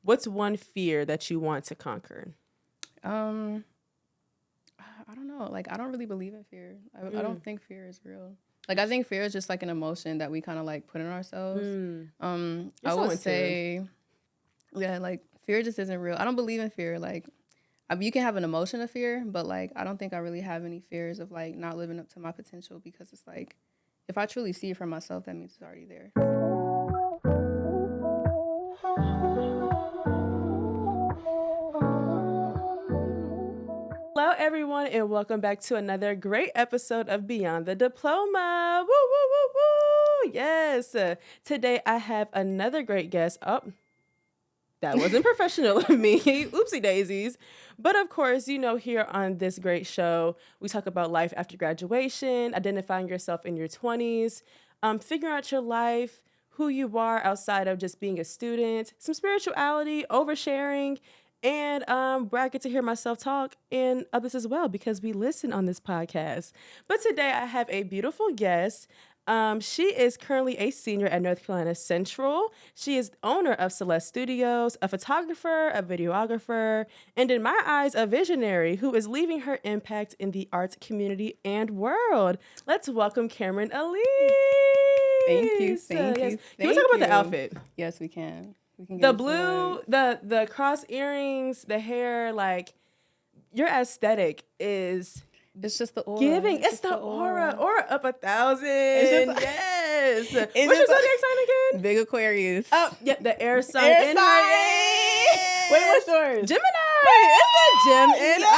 what's one fear that you want to conquer? I don't know. Like, I don't really believe in fear. I don't think fear is real. Like, I think fear is just like an emotion that we kind of like put in ourselves. I would say, yeah, like fear just isn't real. I don't believe in fear. Like, you can have an emotion of fear, but like, I don't think I really have any fears of like not living up to my potential, because it's like, if I truly see it for myself, that means it's already there. Hello, everyone, and welcome back to another great episode of Beyond the Diploma. Woo, woo, woo, woo. Yes. Today, I have another great guest. Oh, that wasn't professional of me. Oopsie daisies. But of course, you know, here on this great show, we talk about life after graduation, identifying yourself in your 20s, figuring out your life, who you are outside of just being a student, some spirituality, oversharing, and where I get to hear myself talk and others as well, because we listen on this podcast. But today I have a beautiful guest. She is currently a senior at North Carolina Central. She is owner of Celeste Studios, a photographer, a videographer, and in my eyes, a visionary who is leaving her impact in the arts community and world. Let's welcome Cameron Elise. Thank you. Can we talk about the outfit? Yes, we can. The blue, the cross earrings, the hair, like your aesthetic is. It's just the aura. Giving. It's the aura. Aura up 1,000. Yes. What's your zodiac sign again? Big Aquarius. Oh, yeah, the air sign. Wait, what's yours? Gemini. Wait, it's the Gemini.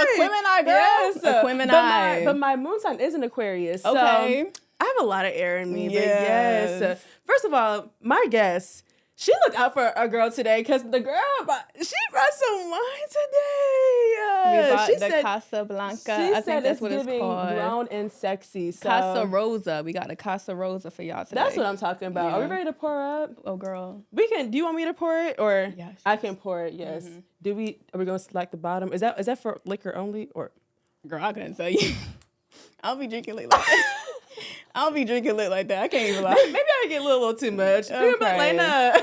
Aquemini, girl. Yes. Aquemini. But my moon sign is an Aquarius. So okay. I have a lot of air in me. Yes. But yes. First of all, my guess. She looked out for a girl today because the girl, she brought some wine today. We bought she the said, Casablanca. I think that's what it's called. Grown and sexy. So. Casa Rosa. We got the Casa Rosa for y'all today. That's what I'm talking about. Yeah. Are we ready to pour up? Oh, girl. We can. Do you want me to pour it, or yes. I can pour it? Yes. Mm-hmm. Are we going to select the bottom? Is that for liquor only, or? Girl, I couldn't tell you. I'll be drinking lit like that. I'll be drinking lit like that. I can't even lie. Maybe I get a little too much. Okay. But Lena.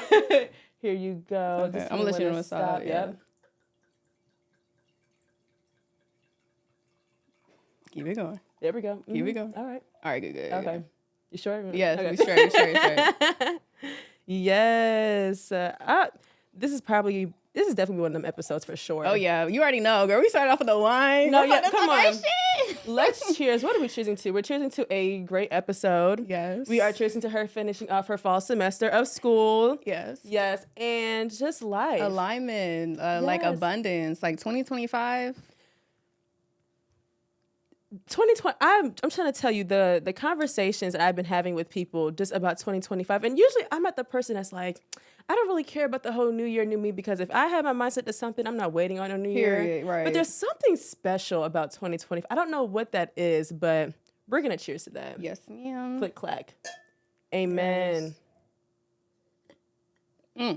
Here you go. Okay. I'm gonna let you know what's up. Yep. Keep it going. There we go. Mm-hmm. Keep it going. All right. All right. Good. Okay. You sure? Yes. Okay. We straight. Yes. This is definitely one of them episodes for sure. Oh yeah, you already know, girl. We started off with the wine. No, yeah, come on. Let's cheers. What are we cheersing to? We're cheersing to a great episode. Yes. We are cheersing to her finishing off her fall semester of school. Yes. Yes, and just life. Alignment, like abundance, like 2025. 2020. I'm trying to tell you the conversations that I've been having with people just about 2025, and usually I'm not the person that's like, I don't really care about the whole new year, new me, because if I have my mindset to something, I'm not waiting on a new year. Right. But there's something special about 2020. I don't know what that is, but we're going to cheers to that. Yes, ma'am. Click, clack. Amen. Yes.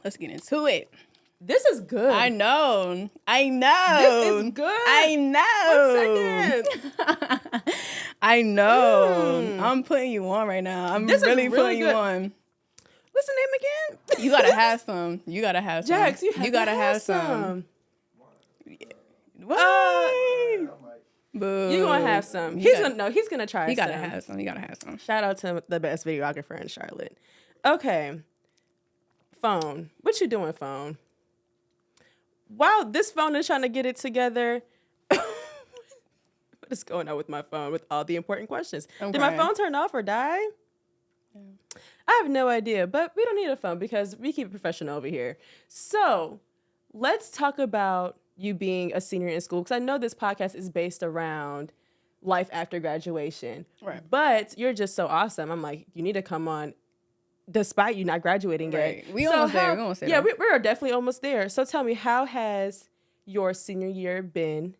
Let's get into it. This is good. I know. This is good. I know. 1 second. I know. I'm putting you on right now. I'm really putting you on. What's the name again? You gotta have some. Jax, you gotta have some. What? Boo. You're gonna have some. He's gonna try some. He gotta have some. Shout out to the best videographer in Charlotte. Okay. Phone. What you doing, phone? Wow, this phone is trying to get it together. What is going on with my phone with all the important questions? Did my phone turn off or die? Yeah. I have no idea, but we don't need a phone because we keep it professional over here. So let's talk about you being a senior in school, because I know this podcast is based around life after graduation. Right. But you're just so awesome. I'm like, you need to come on despite you not graduating yet. We almost there. Yeah, we're definitely almost there. So tell me, how has your senior year been,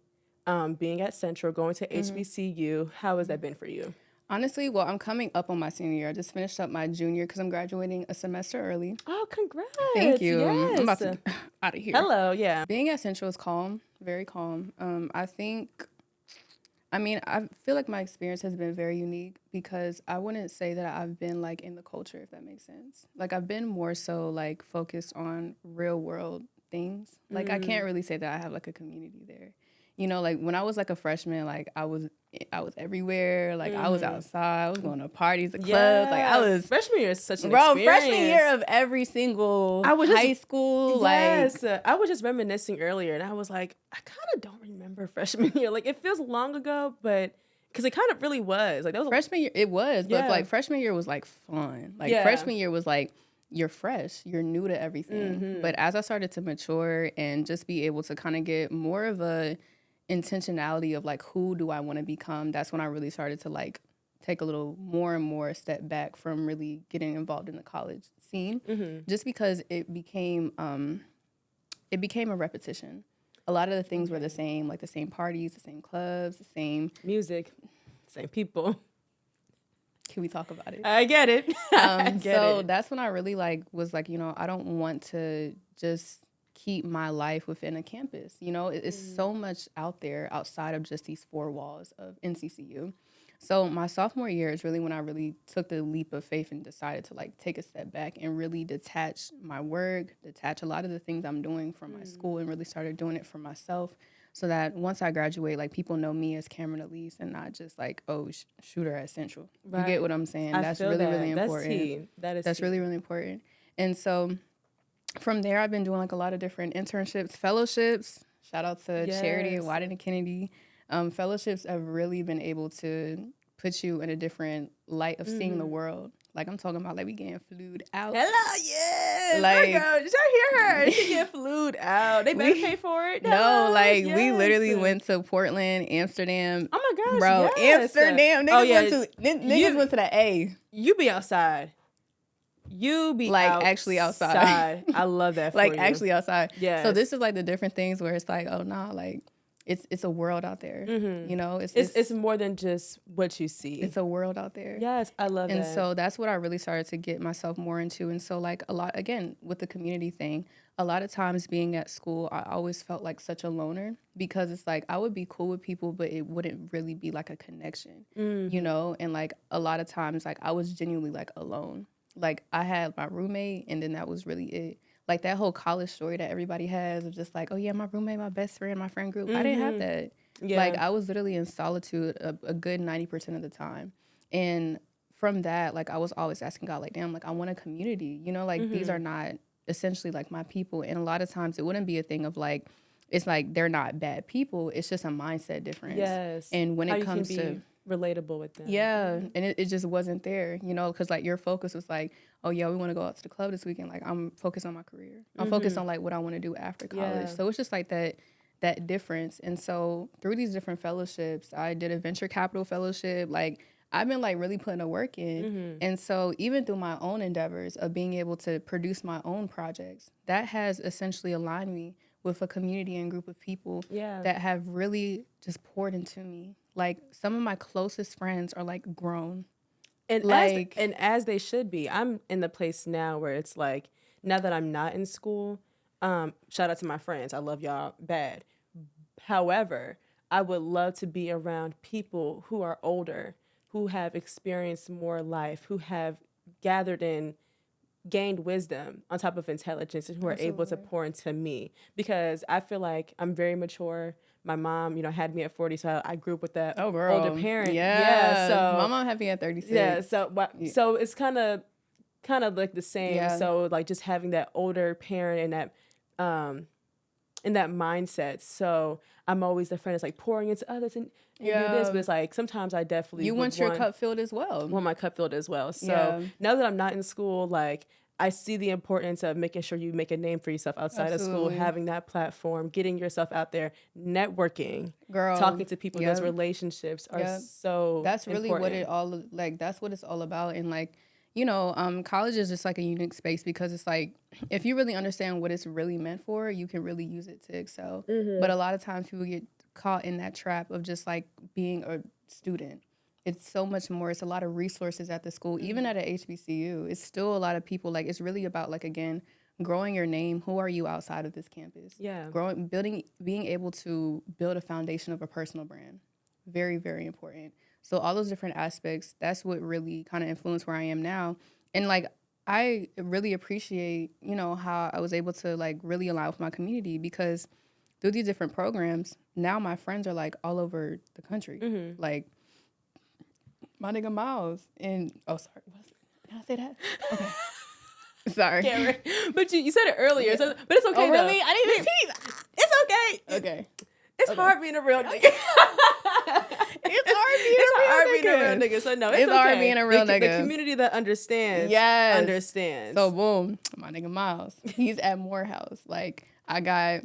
being at Central, going to HBCU? How has that been for you? Honestly, well, I'm coming up on my senior year. I just finished up my junior because I'm graduating a semester early. Oh, congrats. Thank you. Yes. I'm about to get out of here. Hello, yeah. Being at Central is calm, very calm. I think I mean, I feel like my experience has been very unique because I wouldn't say that I've been like in the culture, if that makes sense. Like I've been more so like focused on real world things. Like I can't really say that I have like a community there. You know, like when I was like a freshman, like I was everywhere. Like I was outside. I was going to parties, and clubs. Like I was freshman year is such an bro. experience. Freshman year of every single high school. Yes, like I was just reminiscing earlier, and I was like, I kind of don't remember freshman year. Like it feels long ago, but because it kind of really was. Like that was freshman year. It was, Yeah. but like freshman year was like fun. Like Yeah. freshman year was like you're fresh, you're new to everything. But as I started to mature and just be able to kind of get more of a intentionality of like who do I want to become, that's when I really started to like take a little more and more step back from really getting involved in the college scene, just because it became a repetition. A lot of the things were the same, like the same parties, the same clubs, the same music, same people. Can we talk about it? I get it. So that's when I really like was like, I don't want to just keep my life within a campus. It's so much out there outside of just these four walls of NCCU. So my sophomore year is really when I really took the leap of faith and decided to like take a step back and really detach my work, detach a lot of the things I'm doing from my school, and really started doing it for myself. So that once I graduate, like people know me as Cameron Elise and not just like, oh, shooter at Central. Right. You get what I'm saying? That's really, really important. That's really, really important. And so from there, I've been doing like a lot of different internships, fellowships. Shout out to Charity and Wyden and Kennedy. Fellowships have really been able to put you in a different light of seeing the world. Like I'm talking about, like we getting flued out. Hello, yes. Like, girl, did y'all hear her? She get flued out. They better pay for it. No, like we literally went to Portland, Amsterdam. Oh my gosh, bro, yes. Amsterdam. Niggas went to the A. You be outside. You be like outside. Actually outside. I love that. Like for you. Actually outside. Yeah. So this is like the different things where it's like, oh nah, like it's a world out there. It's more than just what you see. It's a world out there. Yes, I love that. And so that's what I really started to get myself more into. And so like a lot, again, with the community thing, a lot of times being at school, I always felt like such a loner because it's like I would be cool with people, but it wouldn't really be like a connection, And like a lot of times, like I was genuinely like alone. Like I had my roommate, and then that was really it. Like that whole college story that everybody has of just like, oh yeah, my roommate, my best friend, my friend group. I didn't have that. Yeah. Like I was literally in solitude a good 90% of the time. And from that, like I was always asking God, like, damn, like I want a community, like these are not essentially like my people. And a lot of times it wouldn't be a thing of like, it's like they're not bad people. It's just a mindset difference. Yes. And when it comes to relatable with them. Yeah. And it just wasn't there, because like your focus was like, oh yeah, we want to go out to the club this weekend. Like I'm focused on my career. I'm focused on like what I want to do after college. So it's just like that difference. And so through these different fellowships, I did a venture capital fellowship. Like I've been like really putting the work in. And so even through my own endeavors of being able to produce my own projects, that has essentially aligned me with a community and group of people that have really just poured into me. Like some of my closest friends are like grown. And like as they should be. I'm in the place now where it's like, now that I'm not in school, shout out to my friends. I love y'all bad. However, I would love to be around people who are older, who have experienced more life, who have gained wisdom on top of intelligence, and who are able to pour into me, because I feel like I'm very mature. My mom, had me at 40, so I grew up with that older parent. Yeah. So my mom had me at 36. Yeah. So it's kind of like the same. Yeah. So like just having that older parent and that mindset. So I'm always the friend that's like pouring into others and do this, but it's like sometimes I definitely want your cup filled as well. Want my cup filled as well. So now that I'm not in school, like I see the importance of making sure you make a name for yourself outside of school, having that platform, getting yourself out there, networking, talking to people. Those relationships are so That's really important. That's what it's all about. And like, college is just like a unique space because it's like, if you really understand what it's really meant for, you can really use it to excel. But a lot of times people get caught in that trap of just like being a student. It's so much more. It's a lot of resources at the school. Even at a HBCU, it's still a lot of people. Like, it's really about, like, again, growing your name. Who are you outside of this campus? Yeah. Being able to build a foundation of a personal brand. very, very important. So all those different aspects, that's what really kind of influenced where I am now. And like, I really appreciate, how I was able to like really align with my community, because through these different programs, now my friends are like all over the country. Mm-hmm. Like my nigga Miles and sorry, can I say that? Okay. Sorry. But you said it earlier, so, but it's okay. Oh, really? Though. I didn't even see that. It's okay. Okay. It's hard being a real nigga. It's hard being a real nigga. So no, it's okay. hard being a real nigga. The community that understands, understands. So boom, my nigga Miles, he's at Morehouse. Like I got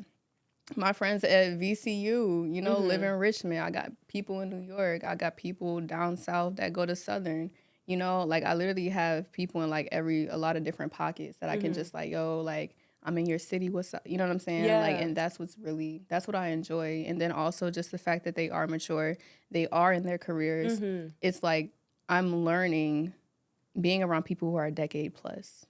my friends at VCU, live in Richmond. I got people in New York. I got people down south that go to Southern. Like I literally have people in like a lot of different pockets that I can just like, yo, like I'm in your city. What's up? You know what I'm saying? Yeah. Like, and that's what I enjoy. And then also just the fact that they are mature, they are in their careers. It's like I'm learning, being around people who are a decade plus.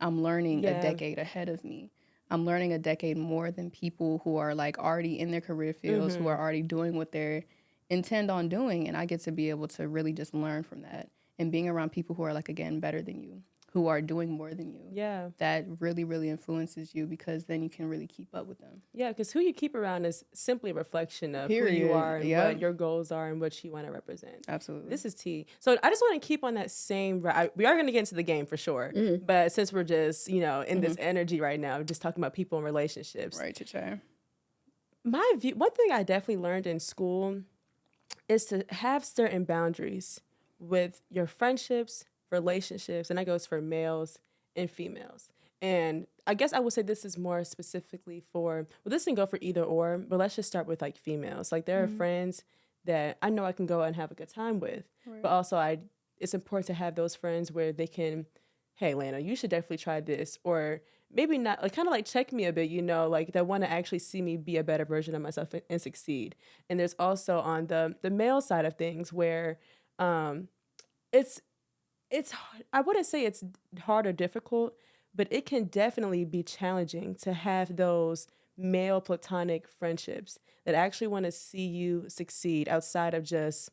I'm learning a decade ahead of me. I'm learning a decade more than people who are like already in their career fields, who are already doing what they intend on doing. And I get to be able to really just learn from that. And being around people who are like, again, better than you, who are doing more than you. Yeah. That really, really influences you, because then you can really keep up with them. Yeah, because who you keep around is simply a reflection of who you are and what your goals are and what you want to represent. Absolutely. This is T. So I just want to keep on that same, we are going to get into the game for sure. But since we're just, in this energy right now, just talking about people and relationships. Right, Chicha. My view, one thing I definitely learned in school is to have certain boundaries with your friendships, relationships, and that goes for males and females. And I guess I would say this is more specifically this can go for either or, but let's just start with like females. Like there are friends that I know I can go and have a good time with, but also it's important to have those friends where they can, hey, Lana, you should definitely try this, or maybe not, like kind of like check me a bit, like that want to actually see me be a better version of myself and succeed. And there's also on the male side of things where it's I wouldn't say it's hard or difficult, but it can definitely be challenging to have those male platonic friendships that actually want to see you succeed outside of just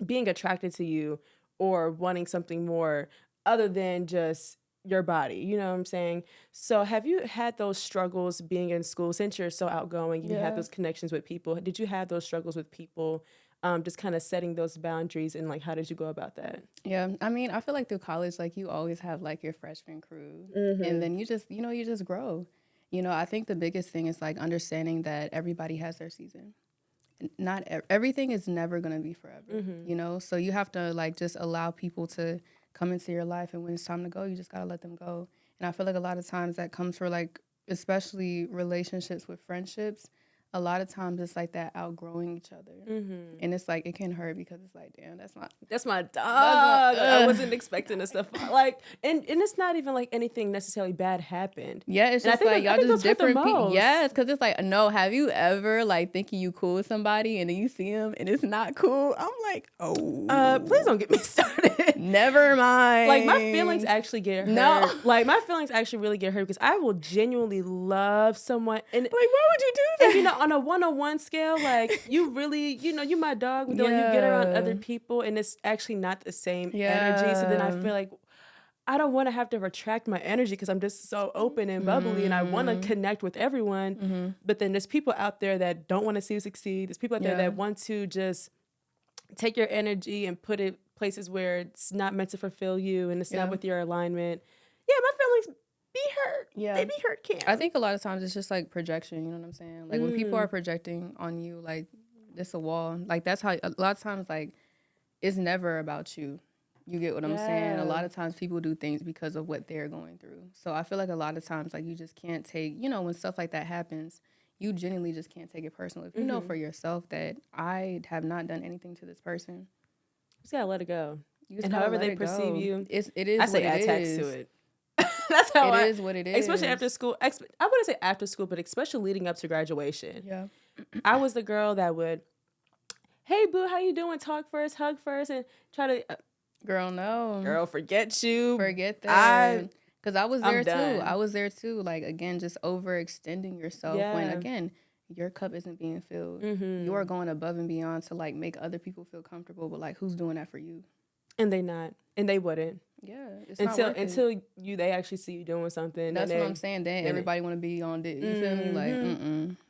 being attracted to you or wanting something more other than just your body. You know what I'm saying? So have you had those struggles being in school, since you're so outgoing, you have those connections with people? Did you have those struggles with people? Just kind of setting those boundaries, and like, how did you go about that? Yeah, I mean, I feel like through college, like you always have like your freshman crew, and then you just, you just grow. I think the biggest thing is like understanding that everybody has their season. Not everything is never gonna be forever, So you have to like just allow people to come into your life, and when it's time to go, you just gotta let them go. And I feel like a lot of times that comes for like, especially relationships with friendships. A lot of times it's like that outgrowing each other, and it's like it can hurt, because it's like, damn, that's my dog. I wasn't expecting this stuff. Like, and it's not even like anything necessarily bad happened. Yeah, it's just like y'all just different people. Yes, because it's like, no, have you ever like thinking you cool with somebody and then you see them and it's not cool? I'm like, oh, please don't get me started. Never mind. Like my feelings actually get hurt. No, like my feelings actually really get hurt because I will genuinely love someone, and like, why would you do that? And, on a 1-on-1 scale, like you really, you my dog, but then when you get around other people and it's actually not the same energy. So then I feel like I don't want to have to retract my energy because I'm just so open and bubbly and I want to connect with everyone. But then there's people out there that don't want to see you succeed. There's people out there that want to just take your energy and put it places where it's not meant to fulfill you and it's not with your alignment. Yeah, my feelings be hurt. Yeah. They be hurt, Cam. I think a lot of times it's just like projection, you know what I'm saying? Like when people are projecting on you, like it's a wall. Like that's how, a lot of times, like it's never about you. You get what I'm saying? A lot of times people do things because of what they're going through. So I feel like a lot of times, like you just can't take, when stuff like that happens, you genuinely just can't take it personally. If you know for yourself that I have not done anything to this person, you just gotta let it go. And however they perceive you, it is I say what it attached is. to it. That's how it is what it is. Especially after school. I wouldn't say after school, but especially leading up to graduation. Yeah. I was the girl that would, hey, boo, how you doing? Talk first, hug first, and try to... Girl, no. Girl, forget you. Forget that. Because I was there too. Done. I was there too. Like, again, just overextending yourself when, again, your cup isn't being filled. You are going above and beyond to like make other people feel comfortable, but like who's doing that for you? And they wouldn't. Yeah, it's until they actually see you doing something. That's what I'm saying. Then everybody want to be on dick. You feel me? Like,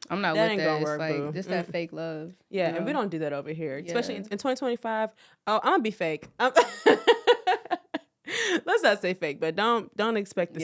I'm not that with ain't that. Gonna work, it's like boo. this that fake love. Yeah, you know? and we don't do that over here, especially in 2025. Oh, I'm gonna be fake. Let's not say fake, but don't expect the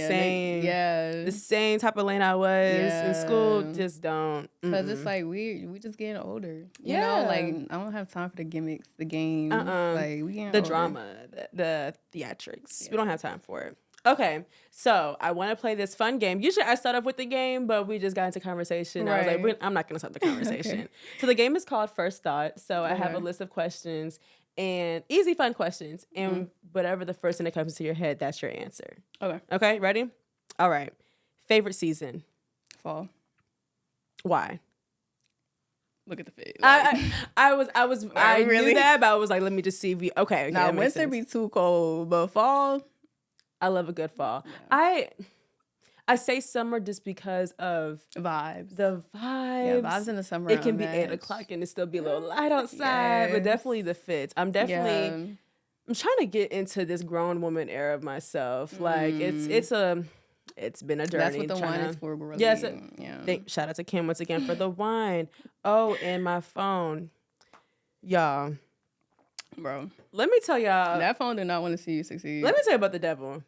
same type of lane I was in school. Just don't, because it's like we just getting older. You know, like I don't have time for the gimmicks, the games, like we getting the older. drama, the theatrics. We don't have time for it. Okay, so I want to play this fun game. Usually I start off with the game, but we just got into conversation. Right. I was like, I'm not going to start the conversation. Okay. So the game is called First Thought. So I have a list of questions and easy, fun questions. And whatever the first thing that comes to your head, that's your answer. Okay, ready? All right. Favorite season? Fall. Why? Look at the fit. Like, I really knew that, but I was like, let me just see if we, okay. Now, winter be too cold, but fall, I love a good fall. Yeah. I say summer just because of vibes. The vibes. Yeah, vibes in the summer. It can be 8:00 and it still be a little light outside, but definitely the fits. I'm trying to get into this grown woman era of myself. Like it's been a journey. That's what the wine is for, really. Yes. Shout out to Kim once again for the wine. Oh, and my phone, y'all. Bro, let me tell y'all. That phone did not want to see you succeed. Let me tell you about the devil.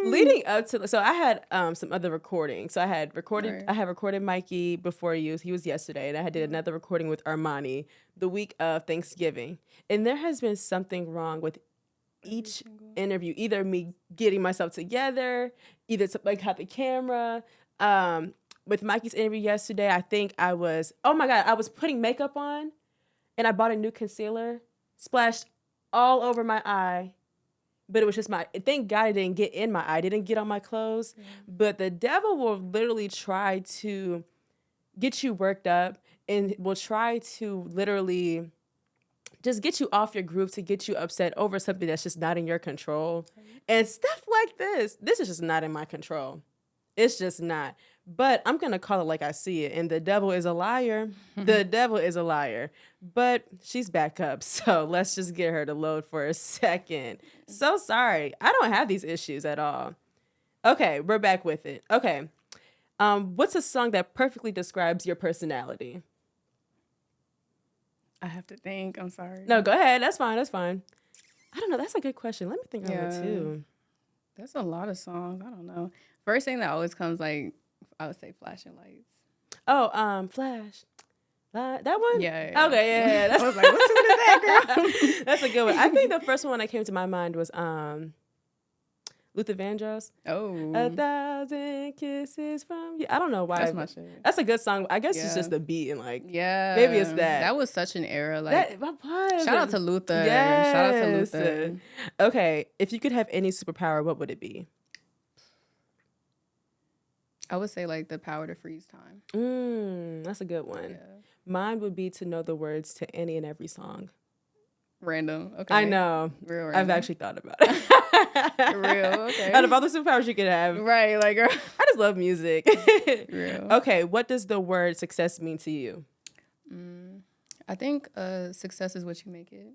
Leading up to, so I had some other recordings. So I had recorded Mikey before you. He was yesterday, and I did another recording with Armani the week of Thanksgiving. And there has been something wrong with each interview. Either me getting myself together, either to like have the camera. With Mikey's interview yesterday, I think I was putting makeup on, and I bought a new concealer, splashed all over my eye. But it was just thank God it didn't get in my eye. It didn't get on my clothes. Yeah. But the devil will literally try to get you worked up and will try to literally just get you off your groove, to get you upset over something that's just not in your control. And stuff like this is just not in my control. It's just not. But I'm going to call it like I see it. And the devil is a liar. The devil is a liar. But she's back up. So let's just get her to load for a second. So sorry. I don't have these issues at all. Okay, we're back with it. Okay. What's a song that perfectly describes your personality? I have to think. I'm sorry. No, go ahead. That's fine. I don't know. That's a good question. Let me think of it too. There's a lot of songs. I don't know. First thing that always comes, like, I would say Flashing Lights. Oh, Flash. That one? Yeah. Okay, yeah. I was like, what tune is that, girl? That's a good one. I think the first one that came to my mind was Luther Vandross. Oh. 1,000 kisses from you. I don't know why. That's my shit. That's a good song. I guess it's just the beat and like, maybe it's that. That was such an era. Like, that shout out to Luther. Yes. Shout out to Luther. Okay, if you could have any superpower, what would it be? I would say like the power to freeze time. That's a good one. Yeah. Mine would be to know the words to any and every song. Random. Okay. I know. Real random. I've actually thought about it. Real. Okay. Out of all the superpowers you could have. Right. Like, I just love music. Real. Okay. What does the word success mean to you? I think success is what you make it.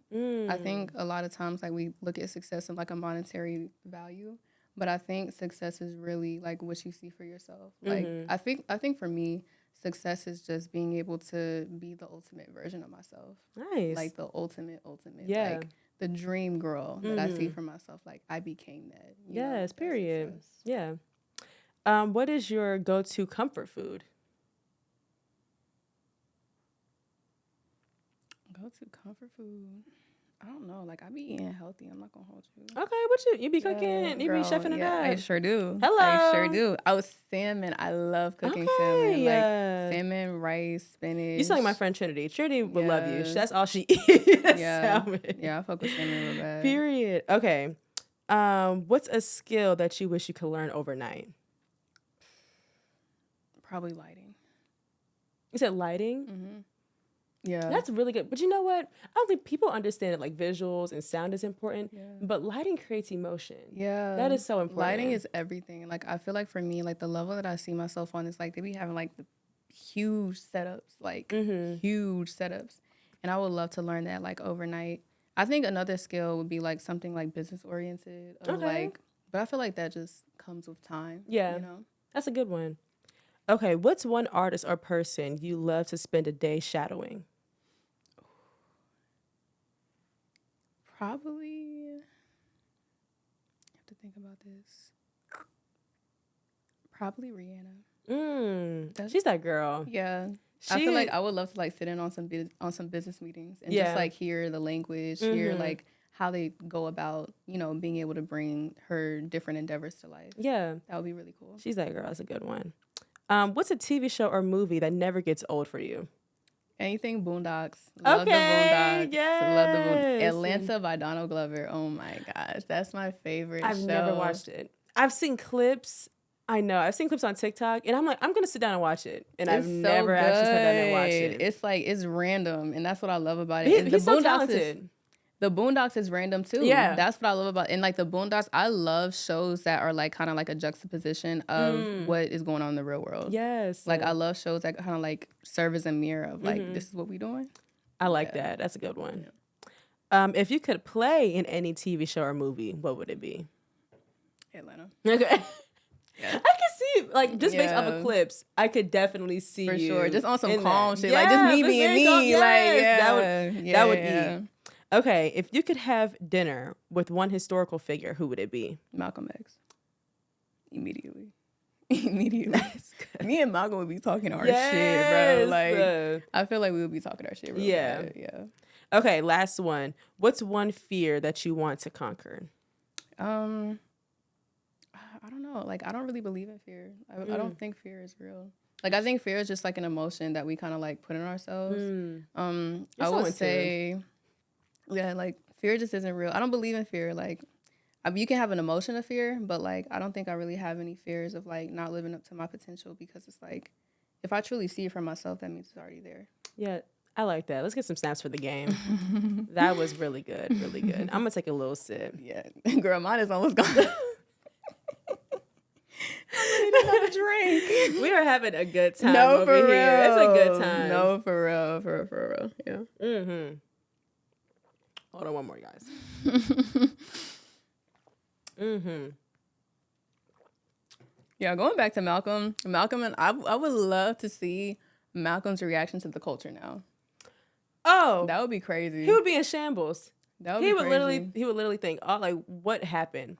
I think a lot of times like we look at success in like a monetary value. But I think success is really like what you see for yourself. Like I think for me, success is just being able to be the ultimate version of myself. Nice. Like the ultimate. Yeah. Like the dream girl that I see for myself. Like I became that. Yes, period. Yeah. What is your go-to comfort food? Go-to comfort food. I don't know. Like, I be eating healthy. I'm not going to hold you. Okay, what you be cooking? You be chefing it up? I sure do. Hello. I sure do. Salmon. I love cooking salmon. Like, salmon, rice, spinach. You sound like my friend Trinity. Trinity would love you. That's all she eats. Salmon. Yeah, I fuck with salmon real bad. Period. Okay. What's a skill that you wish you could learn overnight? Probably lighting. You said lighting? Yeah. That's really good. But you know what? I don't think people understand that like visuals and sound is important, but lighting creates emotion. Yeah. That is so important. Lighting is everything. Like, I feel like for me, like the level that I see myself on is like they be having like the huge setups, like huge setups. And I would love to learn that like overnight. I think another skill would be like something like business oriented or like, but I feel like that just comes with time. Yeah. You know? That's a good one. Okay. What's one artist or person you love to spend a day shadowing? Probably, I have to think about this. Probably Rihanna. She's that girl. Yeah. I feel like I would love to like sit in on some business meetings and just like hear the language, hear like how they go about, you know, being able to bring her different endeavors to life. Yeah. That would be really cool. She's that girl. That's a good one. What's a TV show or movie that never gets old for you? Anything Boondocks. Love the Boondocks. Yes. Love the Boondocks. Atlanta by Donald Glover. Oh my gosh. That's my favorite I've show. never watched it. I've seen clips. I know. I've seen clips on TikTok, and I'm like, I'm going to sit down and watch it. And I've never actually sat down and watched it. It's like, it's random, and that's what I love about it. He's so talented. The Boondocks is random too. Yeah. That's what I love about it. And like the Boondocks, I love shows that are like kind of like a juxtaposition of what is going on in the real world. Yes. Like I love shows that kind of like serve as a mirror of like, this is what we doing. I like that. That's a good one. Yeah. If you could play in any TV show or movie, what would it be? Atlanta. Okay. Yeah. I can see, like, just based off of clips, I could definitely see for you. sure. Just on some calm shit. Yeah, like, just me being me. Yes. Like, that would eat. Okay, if you could have dinner with one historical figure, who would it be? Malcolm X. Immediately. Me and Malcolm would be talking our shit, bro. Like, I feel like we would be talking our shit, bro. Yeah. Okay, last one. What's one fear that you want to conquer? I don't know. Like, I don't really believe in fear. I don't think fear is real. Like, I think fear is just like an emotion that we kind of like put in ourselves. I would say, like, fear just isn't real. I don't believe in fear. Like, you can have an emotion of fear, but like, I don't think I really have any fears of like not living up to my potential, because it's like, if I truly see it for myself, that means it's already there. Yeah, I like that. Let's get some snaps for the game. That was really good, really good. I'm gonna take a little sip. Yeah, girl, mine is almost gone. I need another drink. We are having a good time over here. It's a good time. No, for real. Yeah. Hold on, one more, guys. Yeah, going back to Malcolm, and I would love to see Malcolm's reaction to the culture now. Oh, that would be crazy. He would be in shambles. That would be crazy. He would literally think, oh, like, what happened?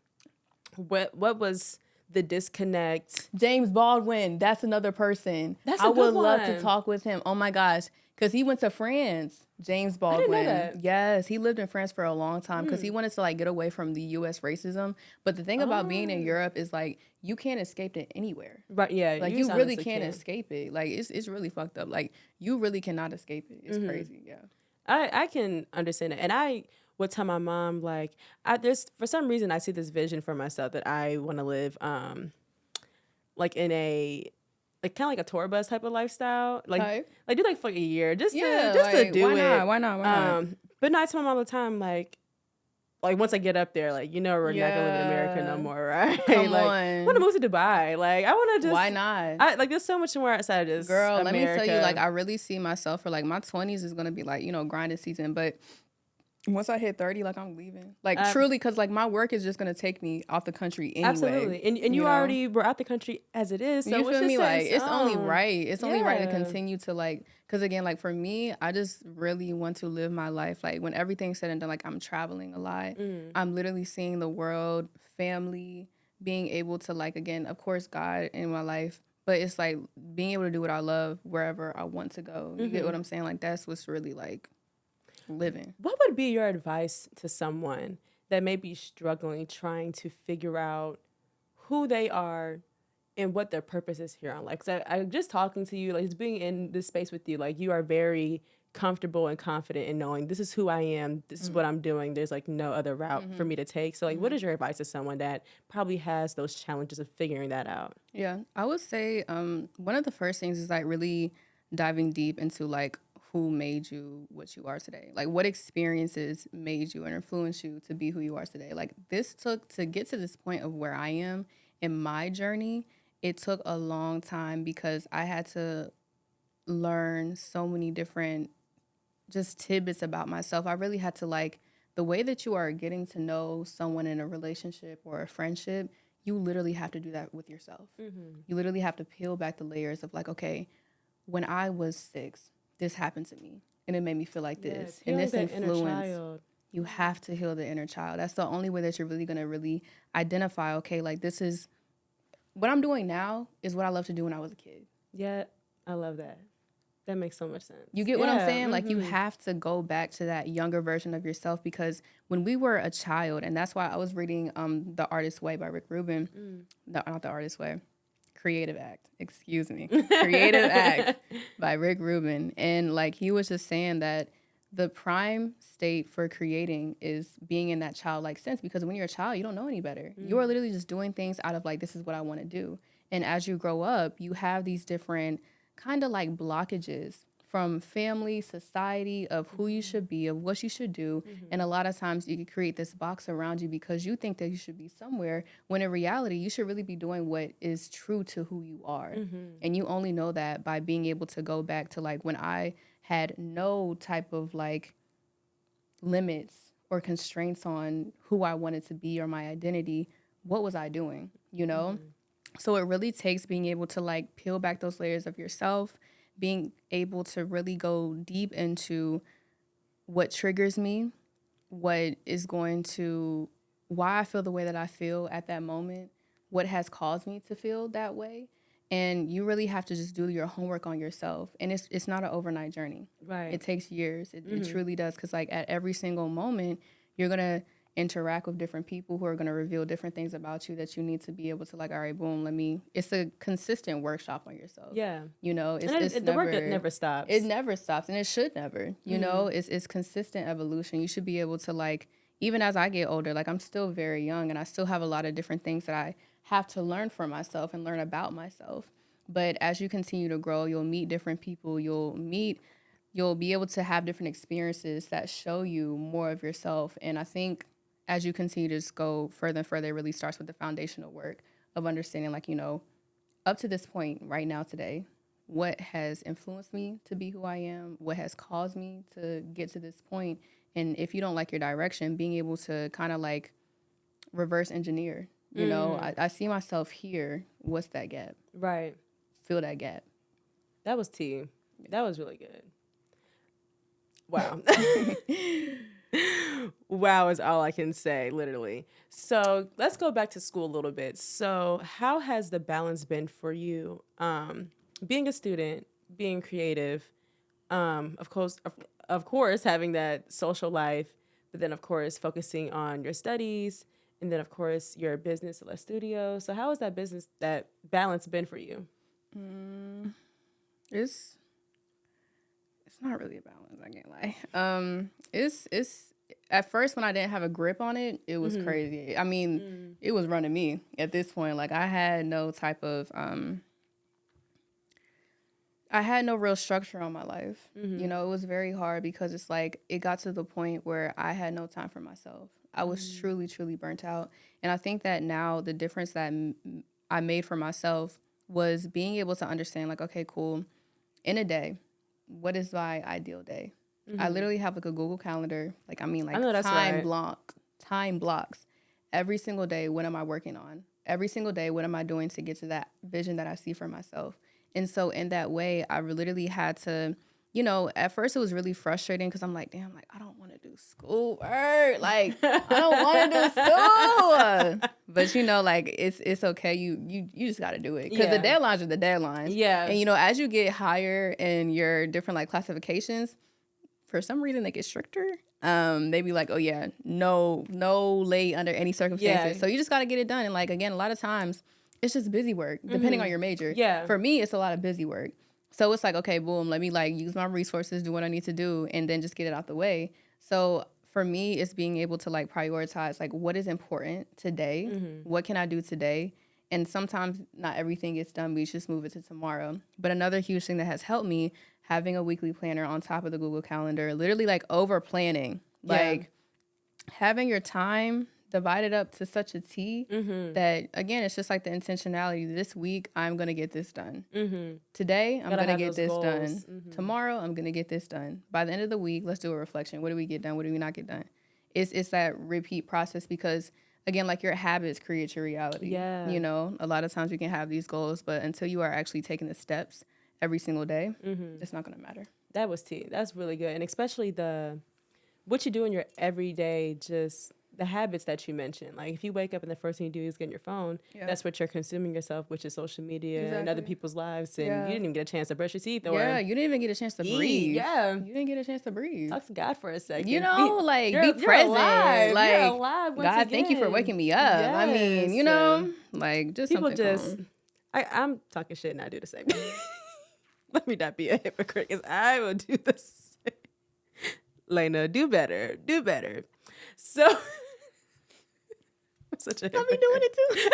What was the disconnect? James Baldwin, that's another person. I would love to talk with him. Oh my gosh, because he went to France. James Baldwin. I didn't know that. Yes, he lived in France for a long time because he wanted to like get away from the U.S. racism. But the thing about being in Europe is like you can't escape it anywhere. Right? Yeah. Like you really can't escape it. Like it's really fucked up. Like you really cannot escape it. It's crazy. Yeah. I can understand it, and I would tell my mom like, there's for some reason I see this vision for myself that I want to live, like in a. Like kind of like a tour bus type of lifestyle, like do like for a year, just to do it. Why not? But not to my mom all the time. Like once I get up there, like we're not gonna live in America no more, right? Come like, on. I want to move to Dubai. Like I want to just. Why not? There's so much more outside of this. Girl, America. Let me tell you, like I really see myself for like my 20s is gonna be like grinding season, but. Once I hit 30, like I'm leaving. Like truly, because like my work is just gonna take me off the country anyway. Absolutely, and you already were out the country as it is. So you feel me? Like it's only right. It's only right to Yeah. continue to like, because again, like for me, I just really want to live my life. Like when everything's said and done, like I'm traveling a lot. I'm literally seeing the world, family, being able to like again, of course, God in my life. But it's like being able to do what I love wherever I want to go. You get what I'm saying? Like that's what's really like. Living. What would be your advice to someone that may be struggling, trying to figure out who they are and what their purpose is here on life? Because I'm just talking to you, like just being in this space with you, like you are very comfortable and confident in knowing this is who I am, this is what I'm doing. There's like no other route for me to take. So like, what is your advice to someone that probably has those challenges of figuring that out? Yeah, I would say one of the first things is like really diving deep into like who made you what you are today. Like, what experiences made you and influenced you to be who you are today. Like, this took to get to this point of where I am in my journey. It took a long time because I had to learn so many different just tidbits about myself. I really had to, like, the way that you are getting to know someone in a relationship or a friendship, you literally have to do that with yourself. You literally have to peel back the layers of, like, okay, when I was 6, this happened to me and it made me feel like this. And this influence, you have to heal the inner child. That's the only way that you're really going to really identify, okay, like, this is what I'm doing now is what I love to do when I was a kid. Yeah, I love that. That makes so much sense. You get what I'm saying? Like, you have to go back to that younger version of yourself, because when we were a child, and that's why I was reading The Artist's Way by Rick Rubin. No, not The Artist's Way. Creative Act. Excuse me. Creative Act by Rick Rubin. And, like, he was just saying that the prime state for creating is being in that childlike sense, because when you're a child, you don't know any better. You are literally just doing things out of, like, this is what I want to do. And as you grow up, you have these different kind of like blockages from family, society, of who you should be, of what you should do. And a lot of times you can create this box around you because you think that you should be somewhere, when in reality, you should really be doing what is true to who you are. And you only know that by being able to go back to, like, when I had no type of, like, limits or constraints on who I wanted to be or my identity, what was I doing, you know? So it really takes being able to, like, peel back those layers of yourself, being able to really go deep into what triggers me, what is going to, why I feel the way that I feel at that moment, what has caused me to feel that way. And you really have to just do your homework on yourself. And it's not an overnight journey. Right. It takes years. It truly does. Because, like, at every single moment, you're going to interact with different people who are going to reveal different things about you that you need to be able to, like, all right, boom, it's a consistent workshop on yourself. Yeah. You know, the work never stops. It never stops, and it should never. You know, it's consistent evolution. You should be able to, like, even as I get older, like, I'm still very young and I still have a lot of different things that I have to learn for myself and learn about myself. But as you continue to grow, you'll meet different people. You'll be able to have different experiences that show you more of yourself. And I think as you continue to just go further and further, it really starts with the foundational work of understanding, like, you know, up to this point right now today, what has influenced me to be who I am, what has caused me to get to this point. And if you don't like your direction, being able to kind of, like, reverse engineer, you know, I see myself here. What's that gap? Right. Fill that gap. That was tea. That was really good. Wow. Wow is all I can say, literally. So let's go back to school a little bit. So how has the balance been for you? Being a student, being creative, of course, having that social life, but then, of course, focusing on your studies, and then, of course, your business at La Studio. So how has that balance been for you? It's not really a balance, I can't lie. It's at first, when I didn't have a grip on it, it was crazy. I mean, it was running me at this point. Like, I had no type of I had no real structure on my life. You know, it was very hard because it's like it got to the point where I had no time for myself. I was truly, truly burnt out. And I think that now the difference that I made for myself was being able to understand, like, okay, cool. In a day, what is my ideal day? I literally have, like, a Google Calendar. Like, I mean, like, time blocks. Every single day, what am I working on? Every single day, what am I doing to get to that vision that I see for myself? And so in that way, I literally had to, you know, at first it was really frustrating because I'm like, damn, like, I don't want to do school work. Like, I don't want to do school. But, you know, like, it's okay. You just got to do it. Because the deadlines are the deadlines. Yeah. And, you know, as you get higher in your different, like, classifications, for some reason they get stricter. They be like, oh, yeah, no late under any circumstances. Yeah. So you just got to get it done. And, like, again, a lot of times it's just busy work, depending on your major. Yeah. For me, it's a lot of busy work. So it's like, okay, boom, let me, like, use my resources, do what I need to do, and then just get it out the way. So for me, it's being able to, like, prioritize, like, what is important today? What can I do today? And sometimes not everything gets done. We just move it to tomorrow. But another huge thing that has helped me, having a weekly planner on top of the Google Calendar, literally like over planning, like having your time divided up to such a T that, again, it's just like the intentionality. This week, I'm going to get this done. Today, I'm going to get this done. Tomorrow, I'm going to get this done. By the end of the week, let's do a reflection. What do we get done? What do we not get done? It's that repeat process because, again, like your habits create your reality. Yeah. You know, a lot of times we can have these goals, but until you are actually taking the steps every single day, it's not going to matter. That was T. That's really good. And especially what you do in your everyday, just the habits that you mentioned. Like if you wake up and the first thing you do is get on your phone, that's what you're consuming yourself, which is social media and other people's lives. And you didn't even get a chance to brush your teeth. Or you didn't even get a chance to breathe. Yeah. You didn't get a chance to breathe. Talk to God for a second. You know, like be present. Alive. Like you're alive once God, again. thank you for waking me up. Yes. I mean, you know, like just people something just, calm. I'm talking shit and I do the same. Let me not be a hypocrite because I will do the same. Lena, do better. Do better. So, I'm such a hypocrite. I be doing it too.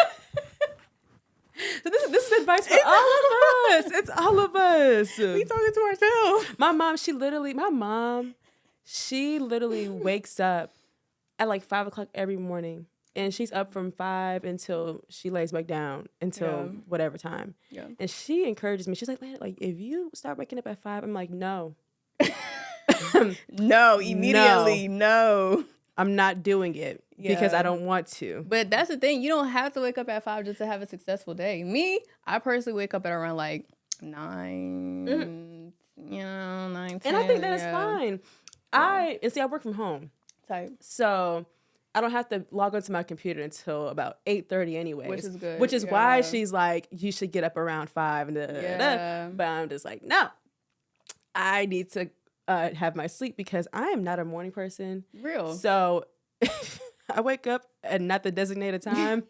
So this is advice for all of us. It's all of us. We talking to ourselves. My mom, she literally wakes up at like 5 o'clock every morning. And she's up from 5 until she lays back down until whatever time. Yeah. And she encourages me. She's like, like if you start waking up at 5, I'm like, no. No, immediately, no. I'm not doing it because I don't want to. But that's the thing. You don't have to wake up at 5 just to have a successful day. Me, I personally wake up at around like 9, 9, 10. And I think that is fine. I work from home. Type. So I don't have to log onto my computer until about 8:30 anyways. Which is good. Which is why she's like, you should get up around 5. But I'm just like, no. I need to have my sleep because I am not a morning person. Real. So I wake up at not the designated time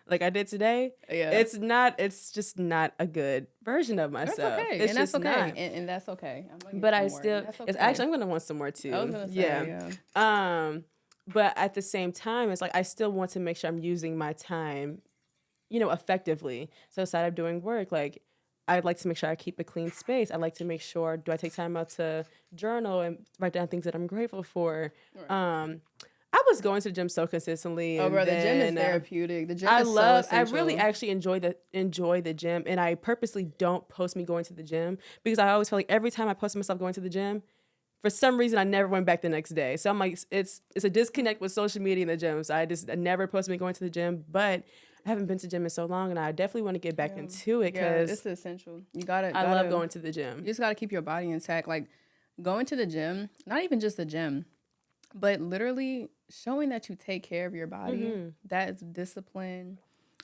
like I did today. Yeah. It's just not a good version of myself. That's okay. It's and that's okay. Not. And that's okay. But I still, it's actually, I'm going to want some more too. I was going to say, But at the same time, it's like I still want to make sure I'm using my time, effectively. So aside of doing work, like I'd like to make sure I keep a clean space. I like to make sure, do I take time out to journal and write down things that I'm grateful for? Right. I was going to the gym so consistently. Oh, bro, the gym is therapeutic. The gym is so essential. I really actually enjoy the gym, and I purposely don't post me going to the gym because I always feel like every time I post myself going to the gym, for some reason I never went back the next day. So I'm like, it's a disconnect with social media in the gym. So I never post me going to the gym, but I haven't been to the gym in so long, and I definitely want to get back into it because it's essential. I love going to the gym. You just gotta keep your body intact. Like going to the gym, not even just the gym, but literally showing that you take care of your body. That is discipline.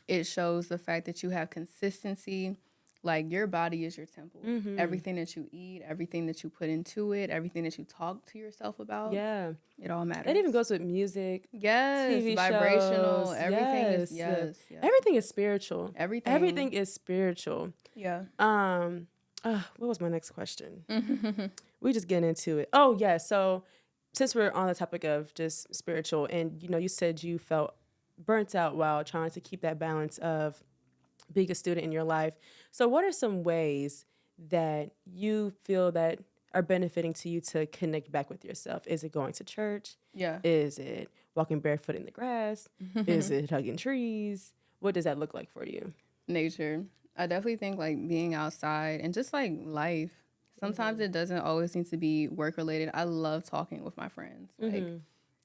It shows the fact that you have consistency. Like your body is your temple. Everything that you eat, everything that you put into it, everything that you talk to yourself about. Yeah. It all matters. It even goes with music. Yes. TV vibrational. Shows. Everything is yes. Everything is spiritual. Everything is spiritual. Yeah. What was my next question? We just get into it. Oh yeah. So since we're on the topic of just spiritual, and you said you felt burnt out while trying to keep that balance of being a student in your life. So what are some ways that you feel that are benefiting to you to connect back with yourself? Is it going to church? Yeah. Is it walking barefoot in the grass? Is it hugging trees? What does that look like for you? Nature. I definitely think like being outside and just like life. Sometimes it doesn't always need to be work related. I love talking with my friends. Like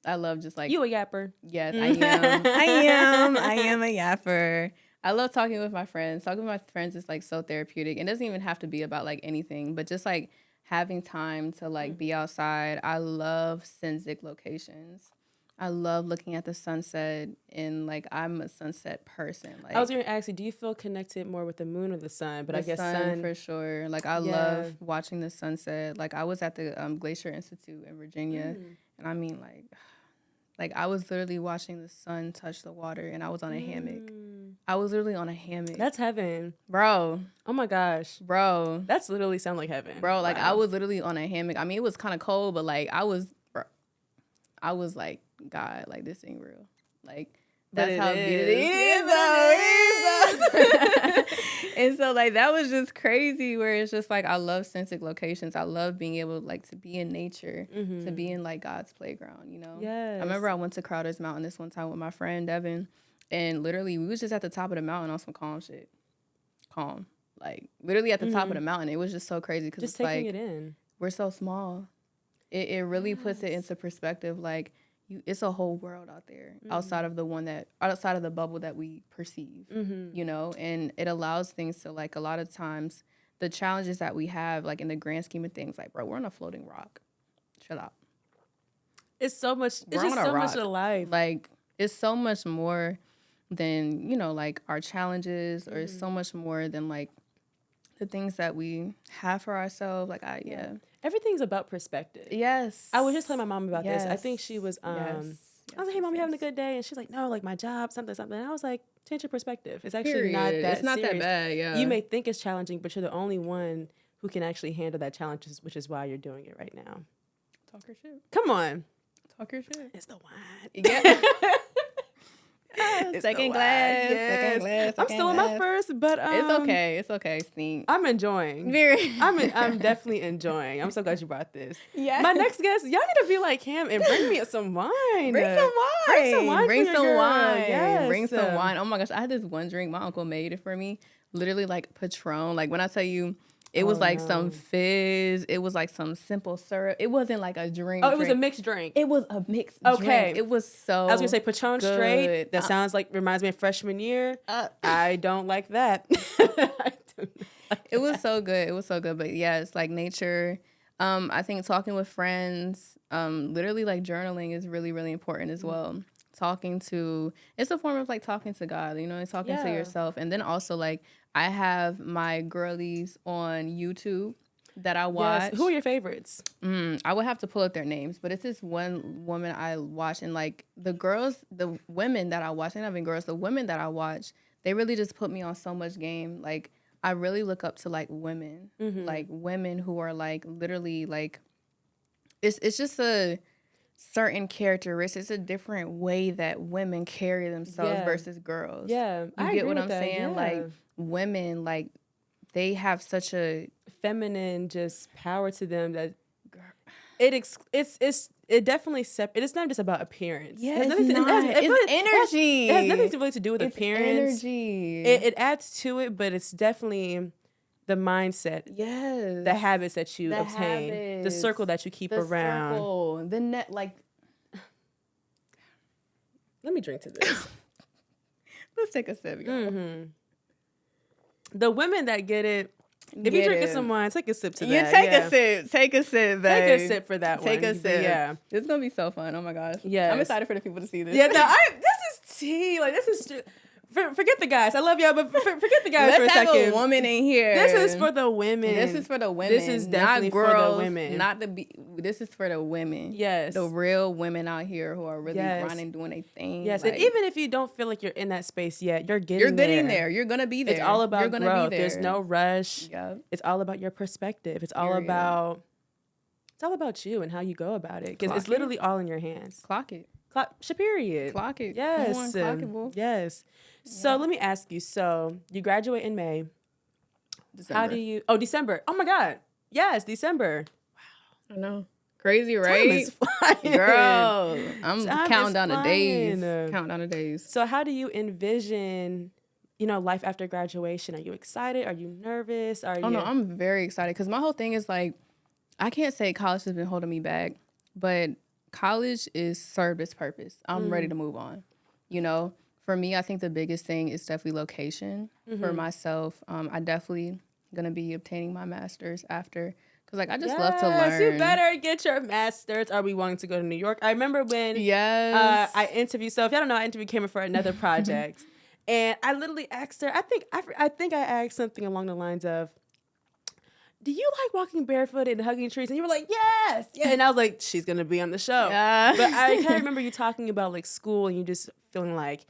I love just like you a yapper. Yes, I am. I am a yapper. I love talking with my friends. Talking with my friends is like so therapeutic. It doesn't even have to be about like anything, but just like having time to like be outside. I love scenic locations. I love looking at the sunset, and like I'm a sunset person. Like I was going to ask you, do you feel connected more with the moon or the sun? But I guess sun for sure. Like I love watching the sunset. Like I was at the Glacier Institute in Virginia, and I mean like I was literally watching the sun touch the water, and I was on a hammock. I was literally on a hammock. That's heaven. Bro. Oh my gosh. Bro. That's literally sound like heaven. Bro, like I was literally on a hammock. I mean, it was kind of cold, but like I was like, God, like this ain't real. Like that's how beautiful it is. And so like that was just crazy where it's just like I love scenic locations. I love being able like to be in nature, to be in like God's playground, you know? Yes. I remember I went to Crowder's Mountain this one time with my friend Devin, and literally we was just at the top of the mountain on some calm shit. Calm. Like literally at the top of the mountain. It was just so crazy because it's taking like it in. we're so small. It really puts it into perspective. Like it's a whole world out there outside of the bubble that we perceive, you know, and it allows things to like a lot of times the challenges that we have, like in the grand scheme of things, like, bro, we're on a floating rock. Shut up. It's so much. It's just so much of life. Like it's so much more than, you know, like our challenges, or it's so much more than like the things that we have for ourselves. Like everything's about perspective. Yes. I was just telling my mom about this. I think she was, I was like, hey, mom, you having a good day? And she's like, no, like my job, something. And I was like, change your perspective. It's actually not that It's not serious. that bad, yeah. You may think it's challenging, but you're the only one who can actually handle that challenge, which is why you're doing it right now. Talk your shit. Come on. Talk your shit. It's the wine. Yeah. Second glass. Yes. Second glass. I'm still in my first, but it's okay. It's okay, Stink. I'm enjoying. I'm definitely enjoying. I'm so glad you brought this. Yeah. My next guest, y'all need to be like him and bring me some wine. Bring some wine. Bring some wine. Bring some wine. Yes. Bring some wine. Oh my gosh, I had this one drink my uncle made it for me. Literally like Patron. Like when I tell you, it was like some fizz. It was like some simple syrup. It wasn't like a drink. Oh, it was a mixed drink. It was a mixed drink. It was so I was going to say Patron good. Straight. That sounds like, reminds me of freshman year. I don't like that. It was so good. It was so good. But yeah, it's like nature. I think talking with friends, literally like journaling is really, really important as well. It's a form of like talking to God, you know, and talking to yourself. And then also like I have my girlies on YouTube that I watch. Yes. Who are your favorites? I would have to pull up their names, but it's this one woman I watch, and like the women that I watch, and even girls, the women that I watch, they really just put me on so much game. Like I really look up to like women, like women who are like literally like, it's just a certain characteristics, a different way that women carry themselves versus girls. Yeah, you get what I'm saying? Yeah. Like women, like they have such a feminine just power to them that it definitely it's not just about appearance. Yeah, it's energy. It has nothing really to do with appearance. Energy. It adds to it, but it's definitely the mindset. Yes. The habits that you obtain. The circle that you keep around. Circle. The net, like. Let me drink to this. Let's take a sip, y'all. The women that get it. If you're drinking some wine, take a sip to that. You take a sip. Take a sip, babe. Take a sip for that one. Take a sip. Yeah. It's going to be so fun. Oh, my gosh. Yeah. I'm excited for the people to see this. Yeah, no, this is tea. Like, this is just... Forget the guys. I love y'all, but forget the guys for a second. Let's have a woman in here. This is for the women. This is for the women. This is definitely not girls, for the women. This is for the women. Yes. The real women out here who are really grinding, doing their thing. Yes, like, and even if you don't feel like you're in that space yet, you're getting there. You're going to be there. It's all about growth. Be there. There's no rush. Yep. It's all about your perspective. It's all about you and how you go about it. Because it's literally all in your hands. Clock it. Period. Clock it. Yes. Clock it, boo. Yes. So let me ask you. So you graduate in May. December. How do you? Oh, December. Oh my God. Yes, December. Wow. I know. Crazy, right? Time is flying. Girl, I'm counting down the days. Counting down the days. So how do you envision, life after graduation? Are you excited? Are you nervous? No, I'm very excited because my whole thing is like, I can't say college has been holding me back, but college is served its purpose. I'm ready to move on. For me, I think the biggest thing is definitely location. For myself, I definitely going to be obtaining my master's after. Because, I just love to learn. You better get your master's. Are we wanting to go to New York? I remember when I interviewed. So, if y'all don't know, I interviewed Cameron for another project. And I literally asked her, I think I asked something along the lines of, do you like walking barefooted and hugging trees? And you were like, yes. Yeah. And I was like, she's going to be on the show. Yeah. But I kind of remember you talking about, school and you just feeling like,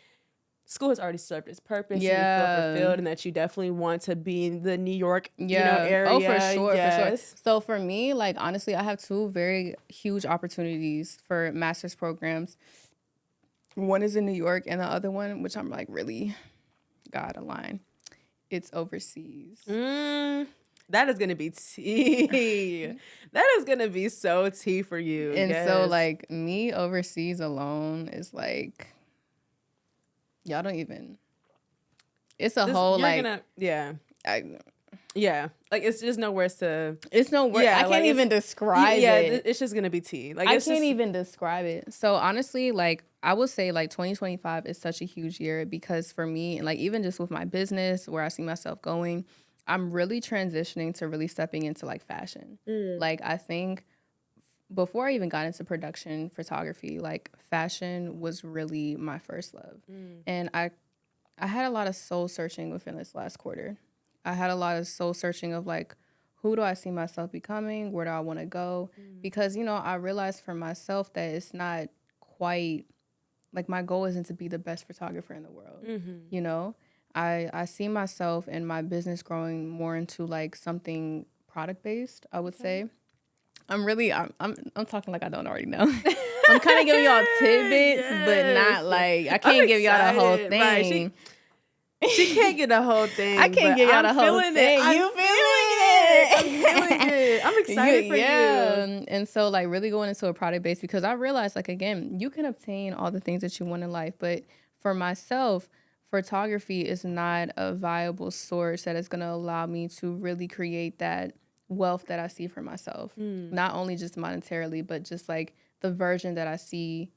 school has already served its purpose. Yeah. And you feel fulfilled and that you definitely want to be in the New York area. Oh, for sure, for sure. So for me, honestly, I have two very huge opportunities for master's programs. One is in New York and the other one, which I'm really God aligned, it's overseas. That is gonna be tea. That is gonna be so tea for you. And yes. so like me overseas alone is like, y'all don't even. It's a whole like yeah, like it's just nowhere to. It's no word. I can't even describe it. It's just gonna be tea. Like I can't even describe it. So honestly, like I would say, like 2025 is such a huge year because for me, and like even just with my business, where I see myself going, I'm really transitioning to really stepping into like fashion. Like I think before I even got into production photography, like fashion was really my first love, and I had a lot of soul searching within this last quarter. I had a lot of soul searching of like, who do I see myself becoming? Where do I want to go? Because, you know, I realized for myself that it's not quite, like my goal isn't to be the best photographer in the world. You know, I see myself and my business growing more into like something product based, I would say. I'm talking like I don't already know. I'm kind of giving y'all tidbits, but not like, I can't give y'all the whole thing. Right, she can't get the whole thing. I can't give y'all the whole thing. I'm feeling it. I'm excited for you. And so like really going into a product base because I realized like, again, you can obtain all the things that you want in life. But for myself, photography is not a viable source that is going to allow me to really create that wealth that I see for myself. Not only just monetarily, but just like the version that I see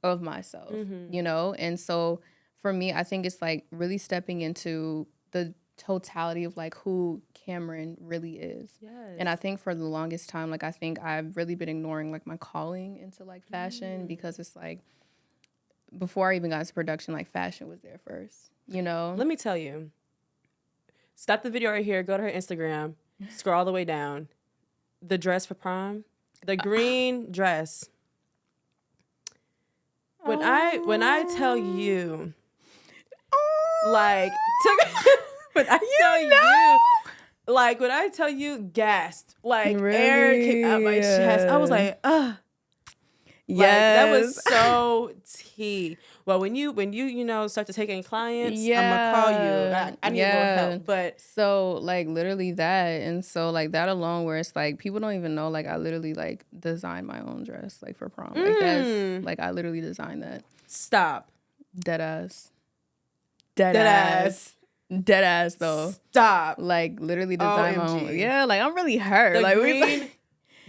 of myself, you know? And so for me, I think it's like really stepping into the totality of like who Cameron really is. Yes. And I think for the longest time, like I think I've really been ignoring like my calling into like fashion because it's like before I even got into production, like fashion was there first, you know? Let me tell you. Stop the video right here. Go to her Instagram. Scroll all the way down. The dress for prom. The green dress. When I tell you like, when I tell you, gasped, like really? Air came out my chest. I was like, ugh. Yes. Like, that was so tea. Well, when you start to take in clients, I'm gonna call you. I need a little help. But so like literally that, and so like that alone, where it's like people don't even know like I literally like designed my own dress like for prom. Like that's like I literally designed that. Stop. Dead ass though. Stop. Like literally designed my own. Yeah, like I'm really hurt. The like green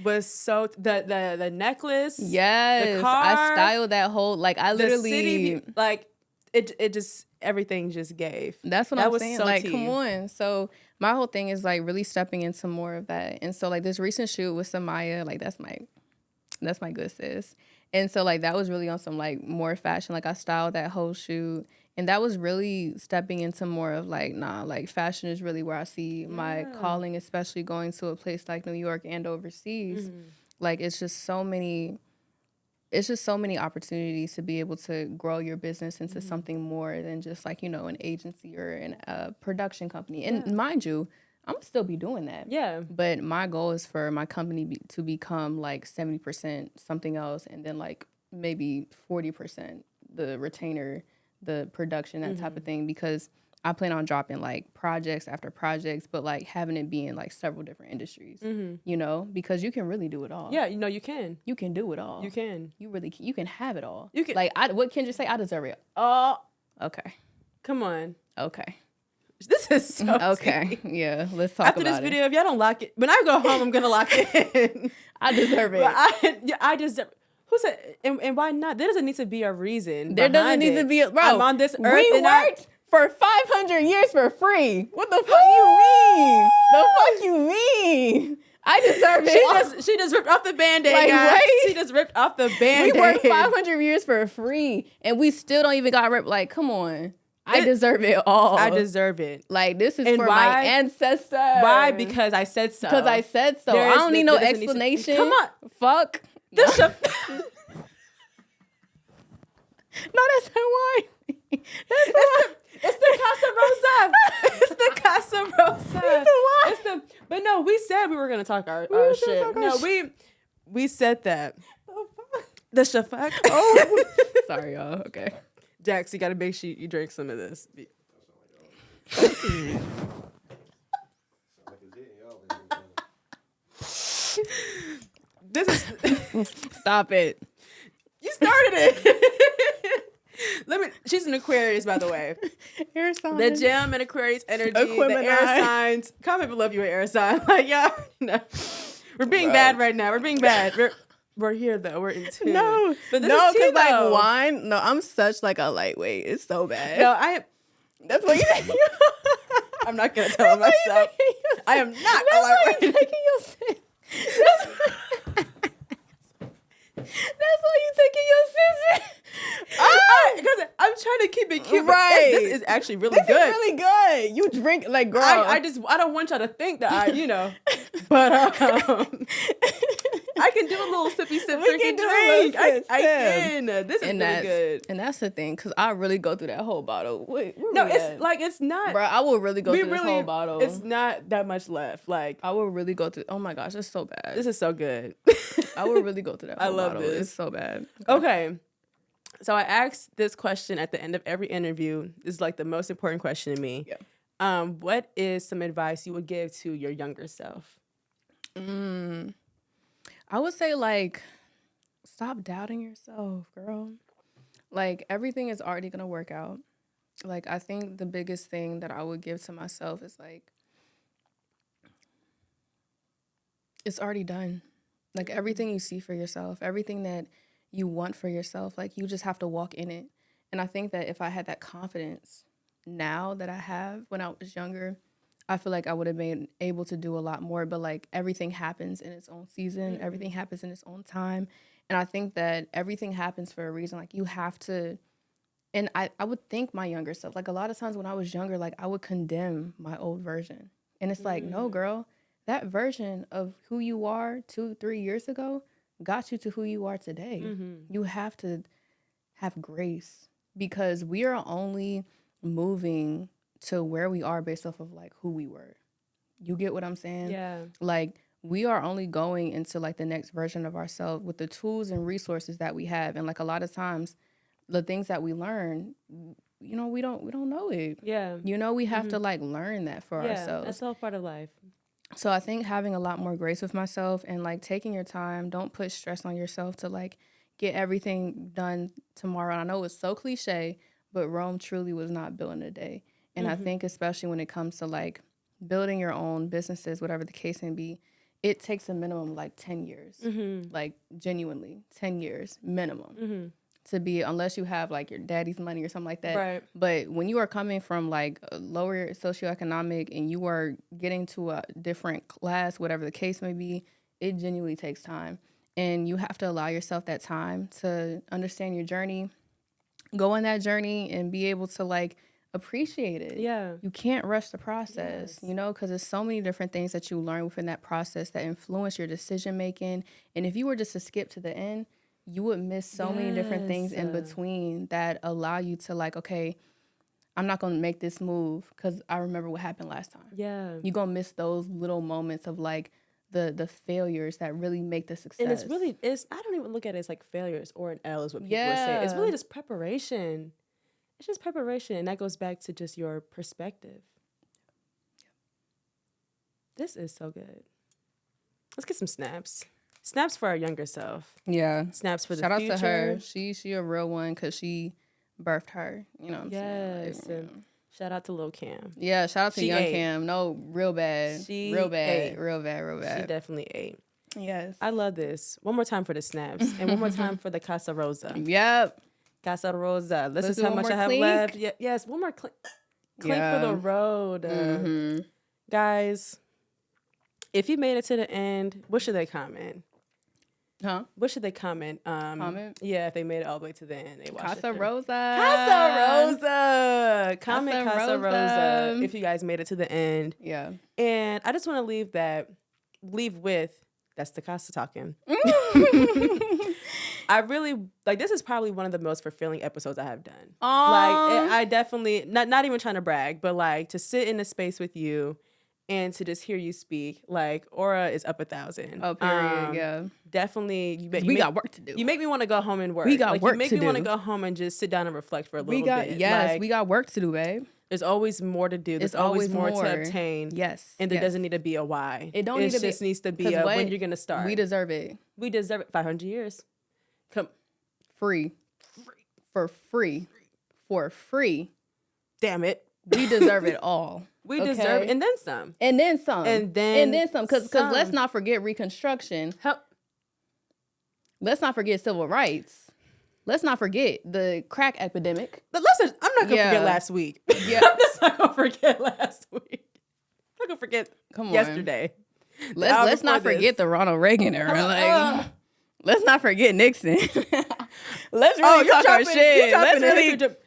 was so the necklace. Yes, the car, I styled that whole like I literally city, like it just everything just gave. That's what I'm saying. So like, come on. So my whole thing is like really stepping into more of that. And so like this recent shoot with Samaya, like that's my good sis. And so like that was really on some like more fashion. Like I styled that whole shoot. And that was really stepping into more of like, nah, like fashion is really where I see my calling, especially going to a place like New York and overseas. Like it's just so many opportunities to be able to grow your business into something more than just like, you know, an agency or a production company. And mind you, I'm gonna still be doing that. Yeah. But my goal is for my company to become like 70% something else and then like maybe 40% the retainer, the production, that type of thing, because I plan on dropping like projects after projects, but like having it be in like several different industries, you know, because you can really do it all. Yeah, you know, you can. You can do it all. You can. You can have it all. You can. Like, what Kendra say? I deserve it. Oh, okay. Come on. Okay. This is so okay. Tea. Yeah, let's talk after about this video. If y'all don't lock it, when I go home, I'm gonna lock it in. I deserve it. I deserve. Who said? And why not? There doesn't need to be a reason. There doesn't need to be a. Bro, I'm on this earth. We worked for 500 years for free. What the fuck you mean? The fuck you mean? I deserve it. She just ripped off the Band-Aid, like, guys. Right? She just ripped off the Band-Aid. We worked 500 years for free, and we still don't even got ripped. Like, come on. I deserve it all. I deserve it. Like, this is for my ancestors. Why? Because I said so. Because I said so. I don't need no explanation. Come on. Fuck. No, that's not why. It's the Casa Rosa. It's the Casa Rosa. It's the but no, we said we were gonna talk our shit. No, we said that. The shafak. Oh, sorry, y'all. Okay. Jax, you gotta make sure you drink some of this. Stop it. You started it. She's an Aquarius, by the way. Air sign. The gem and Aquarius energy, Aquemini. the air signs. Comment below if you're an air sign. Like, y'all, no. We're being bad right now. We're being bad. We're here, though. We're in tune. No. But this no, is tea, because, though. like, wine. No, I'm such, like, a lightweight. It's so bad. No, That's what you think. I'm not going to tell myself. I am not a lightweight. That's why you taking your scissors. Because I'm trying to keep it cute. Right. This is actually really This good. is really good. You drink, like, girl. I don't want y'all to think that but I can do a little sippy sip We can drink. drink. I can. This is really good. And that's the thing, because I really go through that whole bottle. Wait, No, it's not. Bro, I will really go through this whole bottle. It's not that much left. Like, I will really go through. Oh my gosh, it's so bad. this is so good. I will really go through that whole I love bottle. this. It's so bad. Okay. So I asked this question at the end of every interview. This is like the most important question to me. Yeah. What is some advice you would give to your younger self? I would say, like, stop doubting yourself, girl. Like, everything is already going to work out. Like, I think the biggest thing that I would give to myself is, like, it's already done. Like, everything you see for yourself, everything that you want for yourself, like, you just have to walk in it. And I think that if I had that confidence now that I have when I was younger, I feel like I would have been able to do a lot more. But, like, everything happens in its own season. Everything happens in its own time. And I think that everything happens for a reason. Like, you have to, and I would think my younger self, like, a lot of times when I was younger, like, I would condemn my old version. And it's like, no, girl, that version of who you are 2-3 years ago got you to who you are today. You have to have grace, because we are only moving to where we are based off of, like, who we were. You get what I'm saying? Yeah. Like, we are only going into, like, the next version of ourselves with the tools and resources that we have. And, like, a lot of times the things that we learn, we don't know it. Yeah. We have to, like, learn that for ourselves. That's all part of life. So I think having a lot more grace with myself and, like, taking your time, don't put stress on yourself to, like, get everything done tomorrow. And I know it's so cliche, but Rome truly was not built in a day. And I think especially when it comes to, like, building your own businesses, whatever the case may be, it takes a minimum, like, 10 years, like, genuinely 10 years minimum to be, unless you have, like, your daddy's money or something like that. Right. But when you are coming from, like, a lower socioeconomic and you are getting to a different class, whatever the case may be, it genuinely takes time. And you have to allow yourself that time to understand your journey, go on that journey, and be able to, like, appreciate it. Yeah. You can't rush the process, because there's so many different things that you learn within that process that influence your decision making. And if you were just to skip to the end, you would miss so many different things in between that allow you to, like, okay, I'm not going to make this move because I remember what happened last time. Yeah. You're going to miss those little moments of, like, the failures that really make the success. And I don't even look at it as, like, failures or an L is what people would say. It's really just preparation. It's just preparation. And that goes back to just your perspective. This is so good. Let's get some snaps. Snaps for our younger self. Yeah. Snaps for the future. Shout out to her. She a real one because she birthed her. You know what I'm saying? Yes. Like, shout out to Lil Cam. Yeah, shout out to Young Cam. No, real bad. She real bad. ate. Real bad. She definitely ate. Yes. I love this. One more time for the snaps. And one more time for the Casa Rosa. Yep. Casa Rosa. Let's Let's see do how one much I more have clink. left. Yes, one more clink. Clink for the road. Guys, if you made it to the end, what should they comment? Huh? What should they comment? Comment? Yeah, if they made it all the way to the end. They watched Casa it through. Rosa. Casa Rosa. Comment Casa Rosa Rosa. if you guys made it to the end. Yeah. And I just want to leave with, that's the Casa talking. I really, like, this is probably one of the most fulfilling episodes I have done. Aww. Like, I definitely, not even trying to brag, but, like, to sit in a space with you and to just hear you speak, like, aura is up 1,000. Oh, period, yeah. Definitely. We got work to do. You make me want to go home and work. We got work You make to me want to do. go home and just sit down and reflect for a little bit. Yes, like, we got work to do, babe. There's always more to do. There's always more to obtain. Yes. And there doesn't need to be a why. It don't need to be. It just needs to be a when you're going to start. We deserve it. We deserve it. 500 years. Come. Free. For free. For free. Damn it. We deserve it all. We deserve it. And then some. And then some. And then some. Because let's not forget Reconstruction. Let's not forget civil rights. Let's not forget the crack epidemic. But listen, I'm not going to forget last week. Yeah. I'm just not going to forget last week. I'm not going to forget yesterday. Let's not forget the Ronald Reagan era. Let's not forget Nixon. Let's really talk our shit.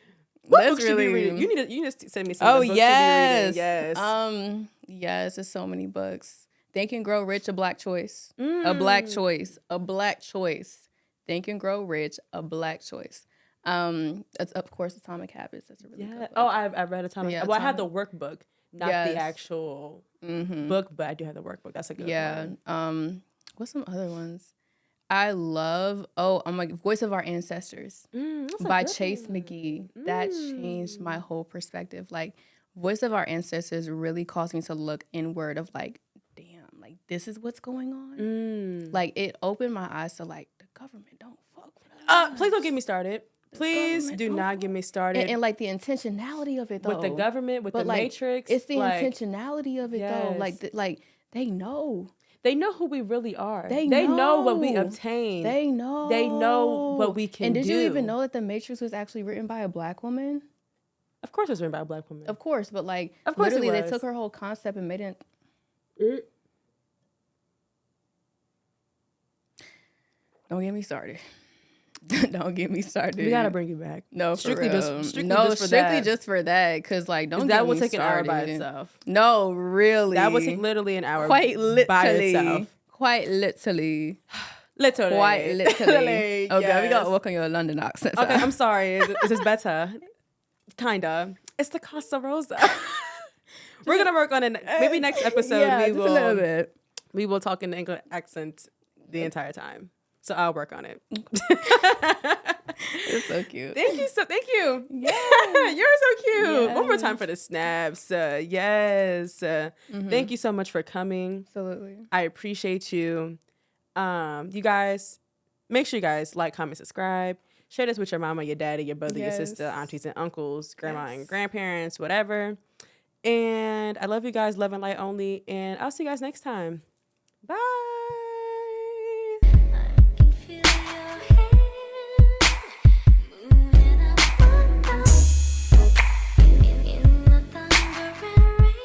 Let's really read. You need to send me some books yes. to be reading. Yes. Yes, there's so many books. Think and Grow Rich, A Black Choice. A Black Choice. A Black Choice. Think and Grow Rich, A Black Choice. It's, of course, Atomic Habits. That's a really good book. Oh, I've read Atomic Habits. Well, I have the workbook, not the actual book, but I do have the workbook. That's a good one. What's some other ones? I love, Voice of Our Ancestors by Chase McGee. That changed my whole perspective. Like, Voice of Our Ancestors really caused me to look inward of like, damn, like this is what's going on. Like, it opened my eyes to like, the government don't fuck with us. Please don't get me started. Please do not get me started. And like the intentionality of it though. With the government, with the Matrix. It's the intentionality of it though. Like they know. They know who we really are. They know what we obtain. They know what we can do. And did you even know that The Matrix was actually written by a Black woman? Of course it was written by a Black woman. Of course, but like of course literally they took her whole concept and made it. Don't get me started. Don't get me started. We gotta bring you back. No, strictly for real. Strictly just for that. Cause like, don't that get will me take started. an hour by itself. No, really. That would take literally an hour. Quite literally. By itself. Quite literally. Literally. Quite literally. Okay, yes. We gotta work on your London accent. Okay, I'm sorry. Is this better? Kinda. It's the Casa Rosa. We're gonna work on it. Maybe next episode we will. A little bit. We will talk in the English accent the entire time. So I'll work on it. It's so cute. Thank you. Yeah. You're so cute. Yes. One more time for the snaps. Yes. Thank you so much for coming. Absolutely. I appreciate you. You guys, make sure you guys like, comment, subscribe. Share this with your mama, your daddy, your brother, your sister, aunties and uncles, grandma and grandparents, whatever. And I love you guys. Love and light only. And I'll see you guys next time. Bye.